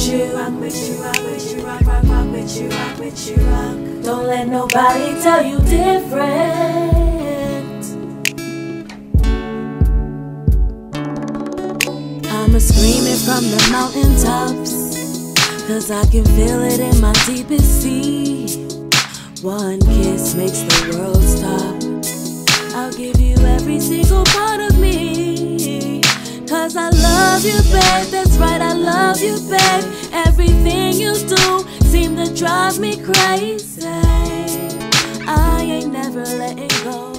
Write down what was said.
with you, rock with you, rock with you, rock with you, rock with you, rock. Don't let nobody tell you different. I'm screaming from the mountaintops, 'cause I can feel it in my deepest sea. One kiss makes the world stop. I'll give you every single part of me, 'cause I love you, babe. That's right, I love you, babe. Everything you do seems to drive me crazy. I ain't never letting go.